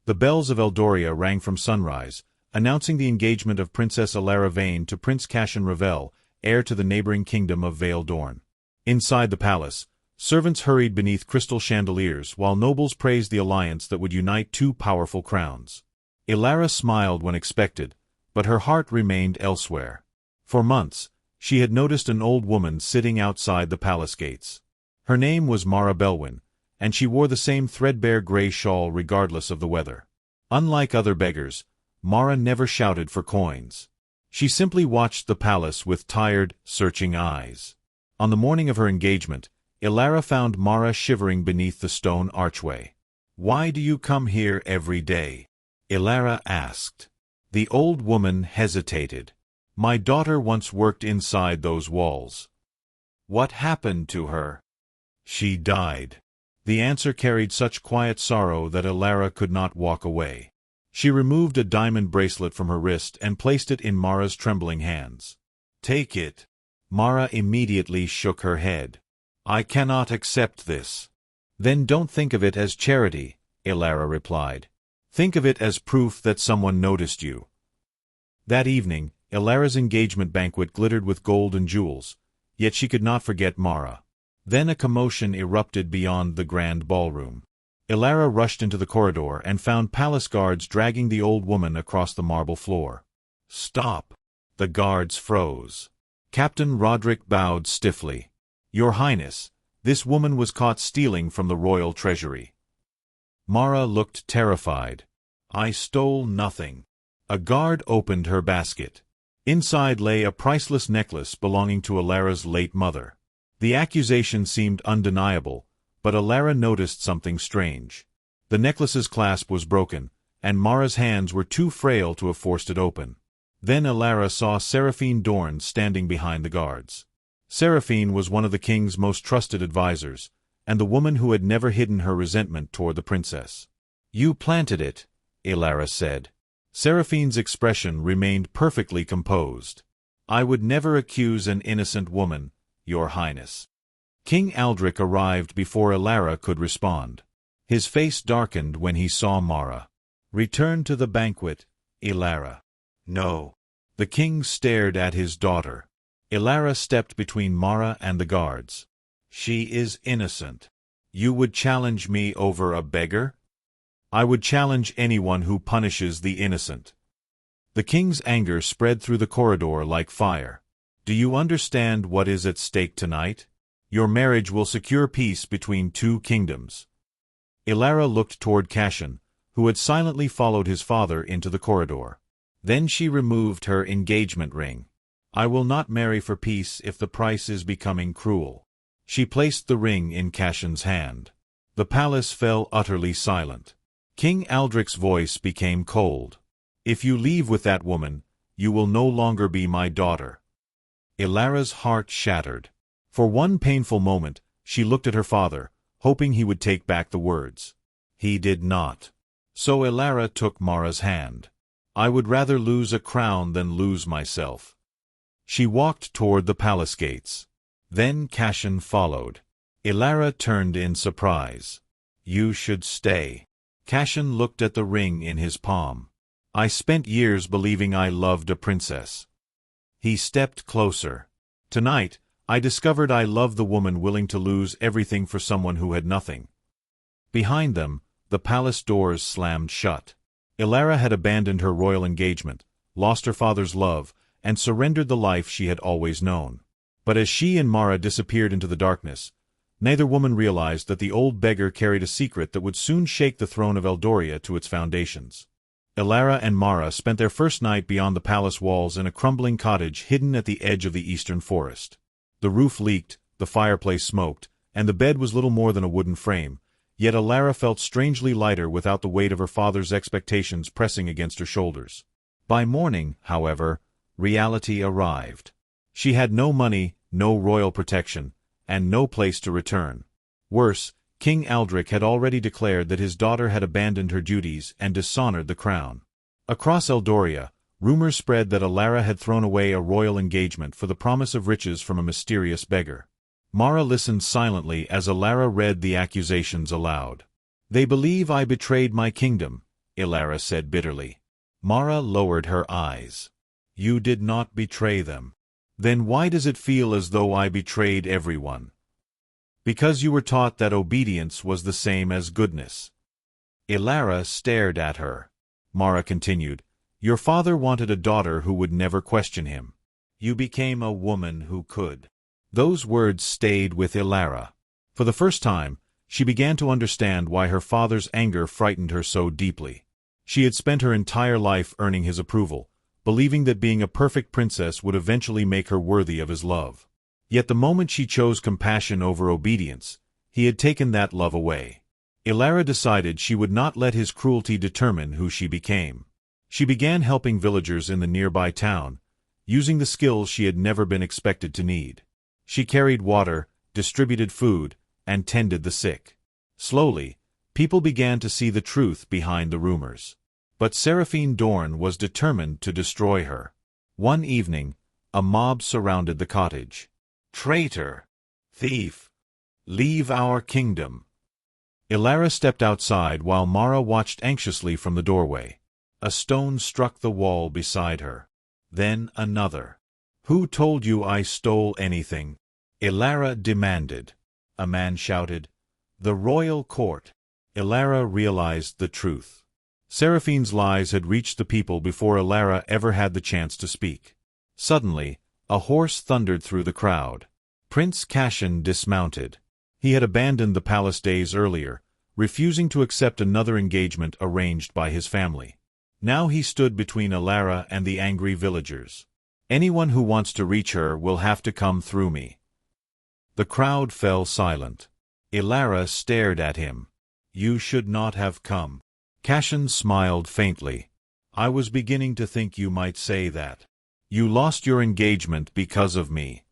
The bells of Eldoria rang from sunrise, announcing the engagement of Princess Elara Vane to Prince Cashen Revel, heir to the neighboring kingdom of Vale Dorn. Inside the palace, servants hurried beneath crystal chandeliers while nobles praised the alliance that would unite two powerful crowns. Elara smiled when expected, but her heart remained elsewhere. For months, she had noticed an old woman sitting outside the palace gates. Her name was Mara Belwyn, and she wore the same threadbare gray shawl regardless of the weather. Unlike other beggars, Mara never shouted for coins. She simply watched the palace with tired, searching eyes. On the morning of her engagement, Elara found Mara shivering beneath the stone archway. "Why do you come here every day?" Elara asked. The old woman hesitated. "My daughter once worked inside those walls." "What happened to her?" "She died." The answer carried such quiet sorrow that Elara could not walk away. She removed a diamond bracelet from her wrist and placed it in Mara's trembling hands. "Take it." Mara immediately shook her head. "I cannot accept this." "Then don't think of it as charity," Elara replied. "Think of it as proof that someone noticed you." That evening, Elara's engagement banquet glittered with gold and jewels, yet she could not forget Mara. Then a commotion erupted beyond the grand ballroom. Elara rushed into the corridor and found palace guards dragging the old woman across the marble floor. "Stop!" The guards froze. Captain Roderick bowed stiffly. "Your Highness, this woman was caught stealing from the royal treasury." Mara looked terrified. "I stole nothing." A guard opened her basket. Inside lay a priceless necklace belonging to Elara's late mother. The accusation seemed undeniable, but Elara noticed something strange. The necklace's clasp was broken, and Mara's hands were too frail to have forced it open. Then Elara saw Seraphine Dorn standing behind the guards. Seraphine was one of the king's most trusted advisors, and the woman who had never hidden her resentment toward the princess. "You planted it," Elara said. Seraphine's expression remained perfectly composed. "I would never accuse an innocent woman, Your Highness." King Aldric arrived before Elara could respond. His face darkened when he saw Mara. "Return to the banquet, Elara." "No." The king stared at his daughter. Elara stepped between Mara and the guards. "She is innocent." "You would challenge me over a beggar?" "I would challenge anyone who punishes the innocent." The king's anger spread through the corridor like fire. "Do you understand what is at stake tonight? Your marriage will secure peace between two kingdoms." Elara looked toward Cashen, who had silently followed his father into the corridor. Then she removed her engagement ring. "I will not marry for peace if the price is becoming cruel." She placed the ring in Cashen's hand. The palace fell utterly silent. King Aldric's voice became cold. "If you leave with that woman, you will no longer be my daughter." Elara's heart shattered. For one painful moment, she looked at her father, hoping he would take back the words. He did not. So Elara took Mara's hand. "I would rather lose a crown than lose myself." She walked toward the palace gates. Then Cashen followed. Elara turned in surprise. "You should stay." Cashen looked at the ring in his palm. "I spent years believing I loved a princess." He stepped closer. "Tonight, I discovered I loved the woman willing to lose everything for someone who had nothing." Behind them, the palace doors slammed shut. Elara had abandoned her royal engagement, lost her father's love, and surrendered the life she had always known. But as she and Mara disappeared into the darkness, neither woman realized that the old beggar carried a secret that would soon shake the throne of Eldoria to its foundations. Elara and Mara spent their first night beyond the palace walls in a crumbling cottage hidden at the edge of the eastern forest. The roof leaked, the fireplace smoked, and the bed was little more than a wooden frame, yet Elara felt strangely lighter without the weight of her father's expectations pressing against her shoulders. By morning, however, reality arrived. She had no money, no royal protection, and no place to return. Worse, King Aldric had already declared that his daughter had abandoned her duties and dishonored the crown. Across Eldoria, rumors spread that Elara had thrown away a royal engagement for the promise of riches from a mysterious beggar. Mara listened silently as Elara read the accusations aloud. "They believe I betrayed my kingdom," Elara said bitterly. Mara lowered her eyes. You did not betray them. Then why does it feel as though I betrayed everyone? Because you were taught that obedience was the same as goodness. Elara stared at her. Mara continued, Your father wanted a daughter who would never question him. You became a woman who could. Those words stayed with Elara. For the first time, she began to understand why her father's anger frightened her so deeply. She had spent her entire life earning his approval, believing that being a perfect princess would eventually make her worthy of his love. Yet the moment she chose compassion over obedience, he had taken that love away. Elara decided she would not let his cruelty determine who she became. She began helping villagers in the nearby town, using the skills she had never been expected to need. She carried water, distributed food, and tended the sick. Slowly, people began to see the truth behind the rumors. But Seraphine Dorn was determined to destroy her. One evening, a mob surrounded the cottage. Traitor! Thief! Leave our kingdom! Elara stepped outside while Mara watched anxiously from the doorway. A stone struck the wall beside her. Then another. Who told you I stole anything? Elara demanded. A man shouted, The royal court. Elara realized the truth. Seraphine's lies had reached the people before Elara ever had the chance to speak. Suddenly, a horse thundered through the crowd. Prince Cashin dismounted. He had abandoned the palace days earlier, refusing to accept another engagement arranged by his family. Now he stood between Elara and the angry villagers. Anyone who wants to reach her will have to come through me. The crowd fell silent. Elara stared at him. You should not have come. Cashin smiled faintly. I was beginning to think you might say that. You lost your engagement because of me.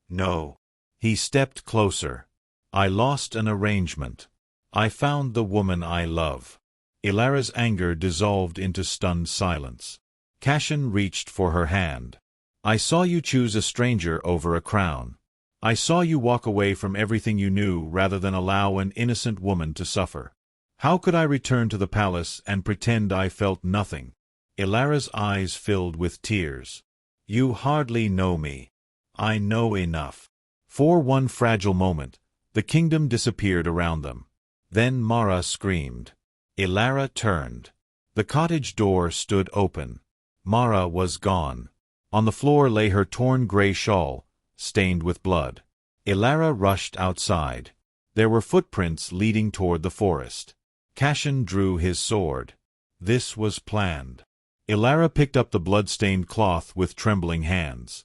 No. He stepped closer. I lost an arrangement. I found the woman I love. Elara's anger dissolved into stunned silence. Cashin reached for her hand. I saw you choose a stranger over a crown. I saw you walk away from everything you knew rather than allow an innocent woman to suffer. How could I return to the palace and pretend I felt nothing? Elara's eyes filled with tears. You hardly know me. I know enough. For one fragile moment, the kingdom disappeared around them. Then Mara screamed. Elara turned. The cottage door stood open. Mara was gone. On the floor lay her torn gray shawl, stained with blood. Elara rushed outside. There were footprints leading toward the forest. Cashin drew his sword. This was planned. Elara picked up the blood-stained cloth with trembling hands.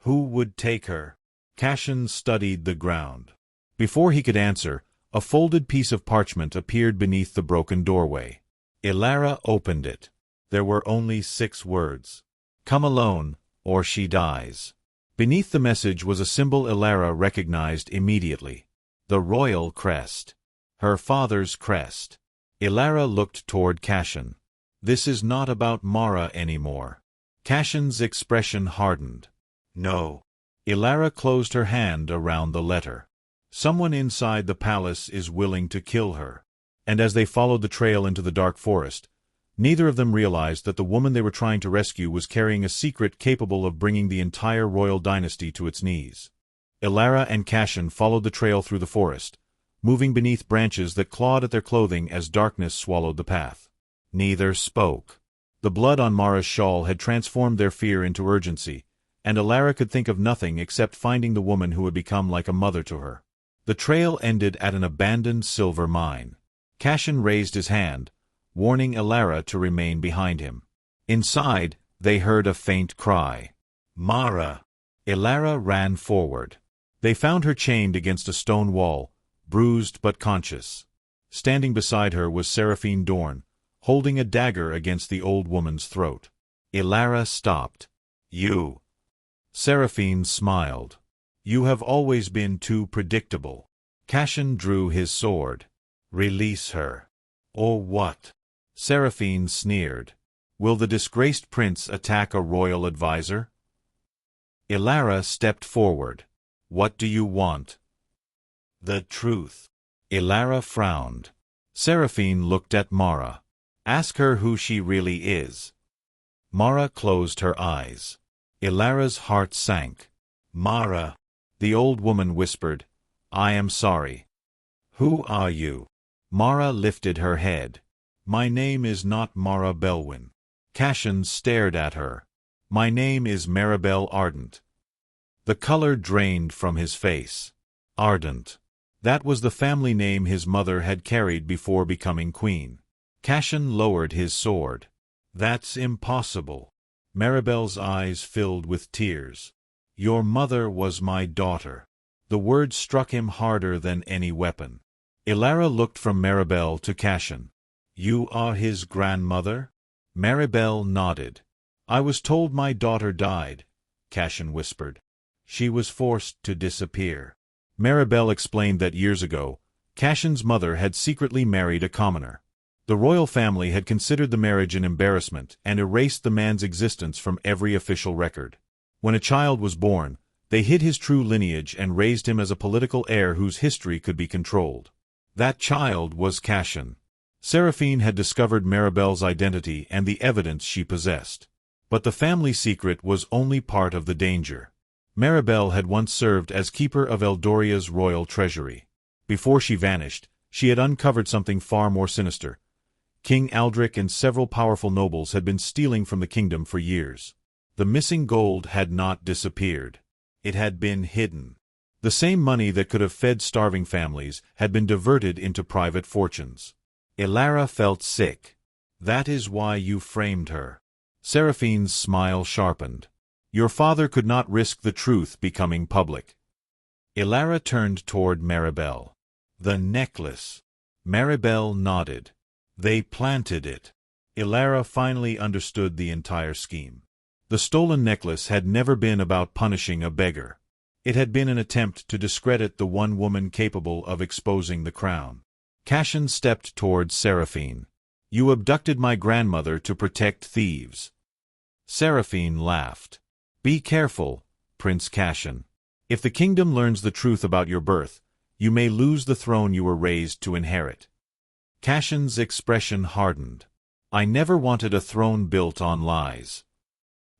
Who would take her? Cashin studied the ground. Before he could answer, a folded piece of parchment appeared beneath the broken doorway. Elara opened it. There were only 6 words. Come alone, or she dies. Beneath the message was a symbol Elara recognized immediately. The royal crest. Her father's crest. Elara looked toward Cashin. This is not about Mara anymore. Cashin's expression hardened. No. Elara closed her hand around the letter. Someone inside the palace is willing to kill her. And as they followed the trail into the dark forest, neither of them realized that the woman they were trying to rescue was carrying a secret capable of bringing the entire royal dynasty to its knees. Elara and Cashin followed the trail through the forest, moving beneath branches that clawed at their clothing as darkness swallowed the path. Neither spoke. The blood on Mara's shawl had transformed their fear into urgency, and Elara could think of nothing except finding the woman who had become like a mother to her. The trail ended at an abandoned silver mine. Cashin raised his hand, warning Elara to remain behind him. Inside, they heard a faint cry. Mara! Elara ran forward. They found her chained against a stone wall, bruised but conscious. Standing beside her was Seraphine Dorn, holding a dagger against the old woman's throat. Elara stopped. You. Seraphine smiled. You have always been too predictable. Cashin drew his sword. Release her. Or what? Seraphine sneered. Will the disgraced prince attack a royal advisor? Elara stepped forward. What do you want? The truth. Elara frowned. Seraphine looked at Mara. Ask her who she really is. Mara closed her eyes. Elara's heart sank. Mara, the old woman whispered, I am sorry. Who are you? Mara lifted her head. My name is not Mara Belwyn. Cashin stared at her. My name is Maribel Ardent. The color drained from his face. Ardent. That was the family name his mother had carried before becoming queen. Cashin lowered his sword. That's impossible. Maribel's eyes filled with tears. Your mother was my daughter. The word struck him harder than any weapon. Elara looked from Maribel to Cashin. You are his grandmother? Maribel nodded. I was told my daughter died, Cashin whispered. She was forced to disappear. Maribel explained that years ago, Cashin's mother had secretly married a commoner. The royal family had considered the marriage an embarrassment and erased the man's existence from every official record. When a child was born, they hid his true lineage and raised him as a political heir whose history could be controlled. That child was Cashin. Seraphine had discovered Maribel's identity and the evidence she possessed. But the family secret was only part of the danger. Maribel had once served as keeper of Eldoria's royal treasury. Before she vanished, she had uncovered something far more sinister. King Aldric and several powerful nobles had been stealing from the kingdom for years. The missing gold had not disappeared. It had been hidden. The same money that could have fed starving families had been diverted into private fortunes. Elara felt sick. That is why you framed her. Seraphine's smile sharpened. Your father could not risk the truth becoming public. Elara turned toward Maribel. The necklace. Maribel nodded. They planted it. Elara finally understood the entire scheme. The stolen necklace had never been about punishing a beggar. It had been an attempt to discredit the one woman capable of exposing the crown. Cashin stepped toward Seraphine. You abducted my grandmother to protect thieves. Seraphine laughed. Be careful, Prince Cashin. If the kingdom learns the truth about your birth, you may lose the throne you were raised to inherit. Cashin's expression hardened. I never wanted a throne built on lies.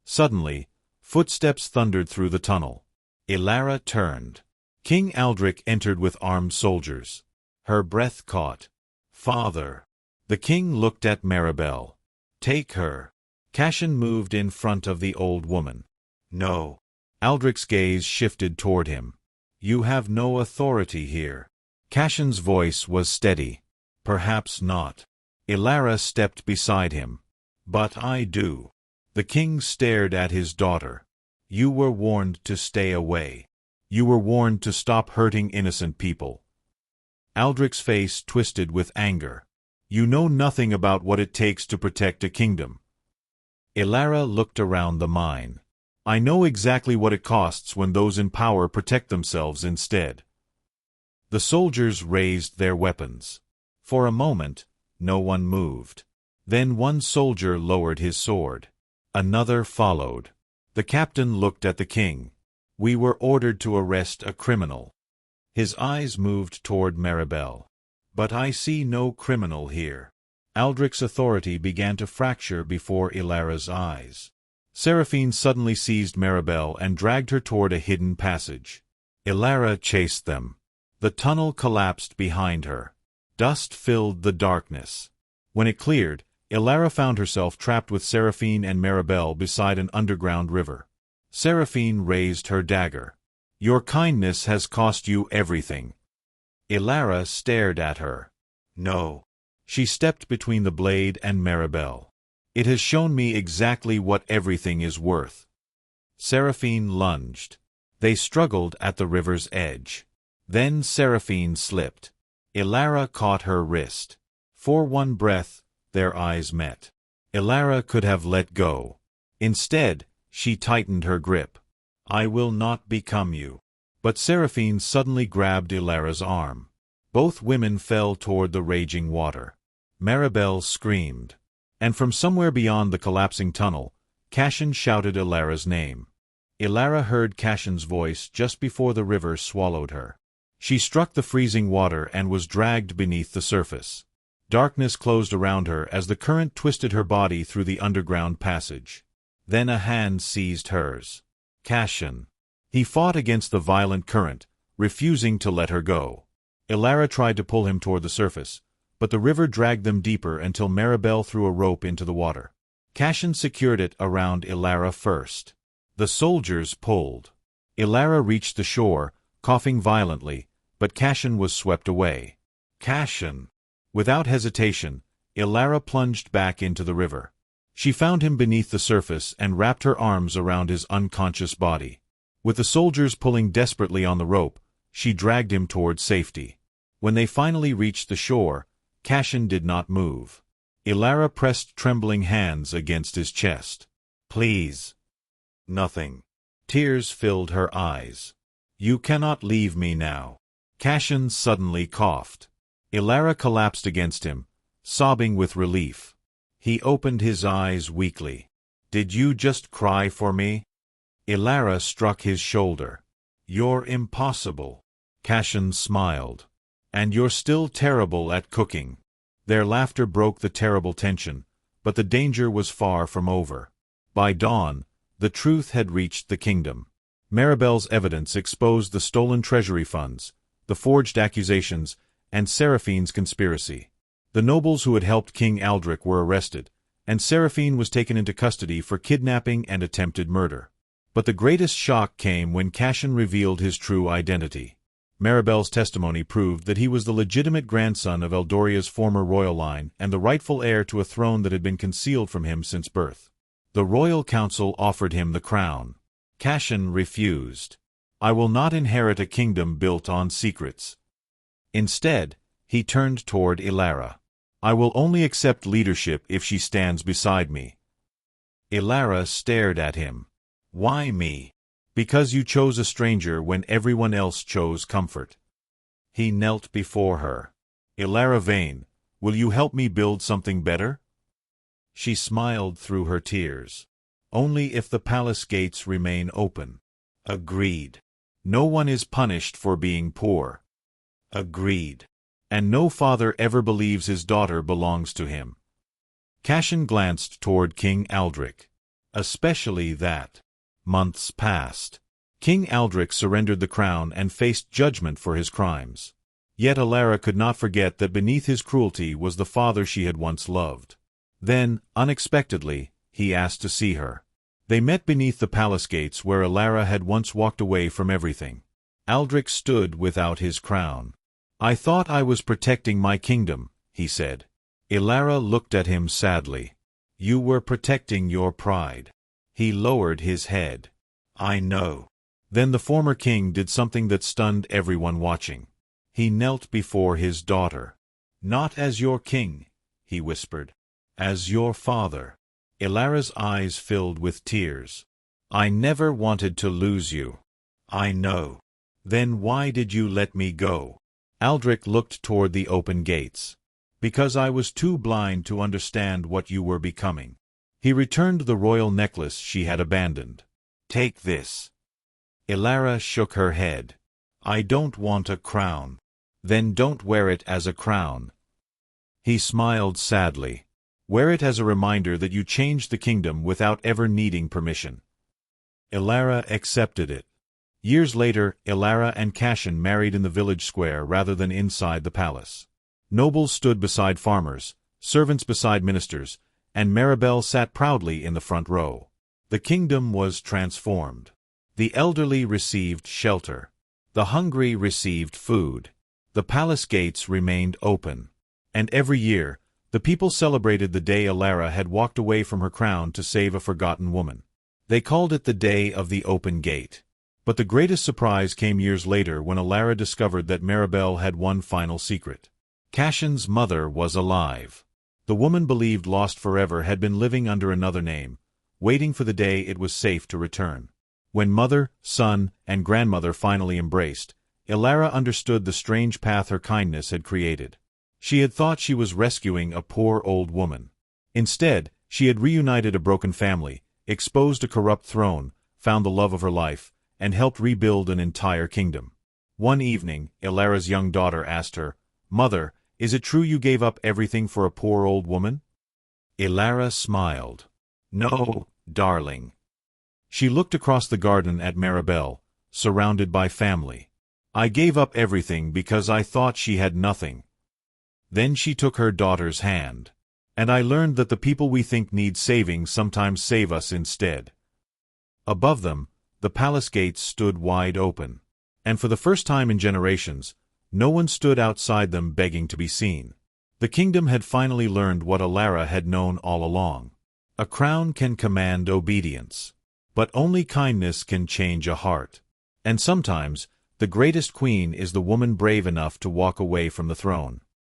Suddenly, footsteps thundered through the tunnel. Elara turned. King Aldric entered with armed soldiers. Her breath caught. Father. The king looked at Maribel. Take her. Cashin moved in front of the old woman. No. Aldric's gaze shifted toward him. You have no authority here. Cashin's voice was steady. Perhaps not. Elara stepped beside him. But I do. The king stared at his daughter. You were warned to stay away. You were warned to stop hurting innocent people. Aldric's face twisted with anger. You know nothing about what it takes to protect a kingdom. Elara looked around the mine. I know exactly what it costs when those in power protect themselves instead. The soldiers raised their weapons. For a moment, no one moved. Then one soldier lowered his sword. Another followed. The captain looked at the king. We were ordered to arrest a criminal. His eyes moved toward Maribel. But I see no criminal here. Aldric's authority began to fracture before Elara's eyes. Seraphine suddenly seized Maribel and dragged her toward a hidden passage. Elara chased them. The tunnel collapsed behind her. Dust filled the darkness. When it cleared, Elara found herself trapped with Seraphine and Maribel beside an underground river. Seraphine raised her dagger. Your kindness has cost you everything. Elara stared at her. No. She stepped between the blade and Maribel. It has shown me exactly what everything is worth. Seraphine lunged. They struggled at the river's edge. Then Seraphine slipped. Elara caught her wrist. For one breath, their eyes met. Elara could have let go. Instead, she tightened her grip. I will not become you. But Seraphine suddenly grabbed Elara's arm. Both women fell toward the raging water. Maribel screamed. And from somewhere beyond the collapsing tunnel, Cashin shouted Elara's name. Elara heard Cashin's voice just before the river swallowed her. She struck the freezing water and was dragged beneath the surface. Darkness closed around her as the current twisted her body through the underground passage. Then a hand seized hers. Cassian. He fought against the violent current, refusing to let her go. Elara tried to pull him toward the surface, but the river dragged them deeper until Maribel threw a rope into the water. Cassian secured it around Elara first. The soldiers pulled. Elara reached the shore, coughing violently, but Cassian was swept away. Cassian. Without hesitation, Elara plunged back into the river. She found him beneath the surface and wrapped her arms around his unconscious body. With the soldiers pulling desperately on the rope, she dragged him toward safety. When they finally reached the shore, Cassian did not move. Elara pressed trembling hands against his chest. "Please." Nothing. Tears filled her eyes. "You cannot leave me now." Cassian suddenly coughed. Elara collapsed against him, sobbing with relief. He opened his eyes weakly. "Did you just cry for me?" Elara struck his shoulder. "You're impossible." Cassian smiled. "And you're still terrible at cooking." Their laughter broke the terrible tension, but the danger was far from over. By dawn, the truth had reached the kingdom. Maribel's evidence exposed the stolen treasury funds, the forged accusations, and Seraphine's conspiracy. The nobles who had helped King Aldrich were arrested, and Seraphine was taken into custody for kidnapping and attempted murder. But the greatest shock came when Cassian revealed his true identity. Maribel's testimony proved that he was the legitimate grandson of Eldoria's former royal line and the rightful heir to a throne that had been concealed from him since birth. The royal council offered him the crown. Cassian refused. "I will not inherit a kingdom built on secrets." Instead, he turned toward Elara. "I will only accept leadership if she stands beside me." Elara stared at him. "Why me?" "Because you chose a stranger when everyone else chose comfort." He knelt before her. "Elara Vane, will you help me build something better?" She smiled through her tears. "Only if the palace gates remain open." "Agreed." "No one is punished for being poor." "Agreed." "And no father ever believes his daughter belongs to him." Cassian glanced toward King Aldrich. "Especially that." Months passed. King Aldrich surrendered the crown and faced judgment for his crimes. Yet Elara could not forget that beneath his cruelty was the father she had once loved. Then, unexpectedly, he asked to see her. They met beneath the palace gates where Elara had once walked away from everything. Aldrich stood without his crown. "I thought I was protecting my kingdom," he said. Elara looked at him sadly. "You were protecting your pride." He lowered his head. "I know." Then the former king did something that stunned everyone watching. He knelt before his daughter. "Not as your king," he whispered. "As your father." Elara's eyes filled with tears. "I never wanted to lose you." "I know." "Then why did you let me go?" Aldrich looked toward the open gates. "Because I was too blind to understand what you were becoming." He returned the royal necklace she had abandoned. "Take this." Elara shook her head. "I don't want a crown." "Then don't wear it as a crown." He smiled sadly. "Wear it as a reminder that you changed the kingdom without ever needing permission." Elara accepted it. Years later, Elara and Cassian married in the village square rather than inside the palace. Nobles stood beside farmers, servants beside ministers, and Maribel sat proudly in the front row. The kingdom was transformed. The elderly received shelter. The hungry received food. The palace gates remained open. And every year, the people celebrated the day Elara had walked away from her crown to save a forgotten woman. They called it the Day of the Open Gate. But the greatest surprise came years later when Elara discovered that Maribel had one final secret. Cassian's mother was alive. The woman believed lost forever had been living under another name, waiting for the day it was safe to return. When mother, son, and grandmother finally embraced, Elara understood the strange path her kindness had created. She had thought she was rescuing a poor old woman. Instead, she had reunited a broken family, exposed a corrupt throne, found the love of her life, and helped rebuild an entire kingdom. One evening, Elara's young daughter asked her, "Mother, Is it true you gave up everything for a poor old woman?" Elara smiled. "No, darling." She looked across the garden at Maribel, surrounded by family. "I gave up everything because I thought she had nothing." Then she took her daughter's hand. "And I learned that the people we think need saving sometimes save us instead." Above them, the palace gates stood wide open. And for the first time in generations, no one stood outside them begging to be seen. The kingdom had finally learned what Elara had known all along. A crown can command obedience, but only kindness can change a heart. And sometimes, the greatest queen is the woman brave enough to walk away from the throne.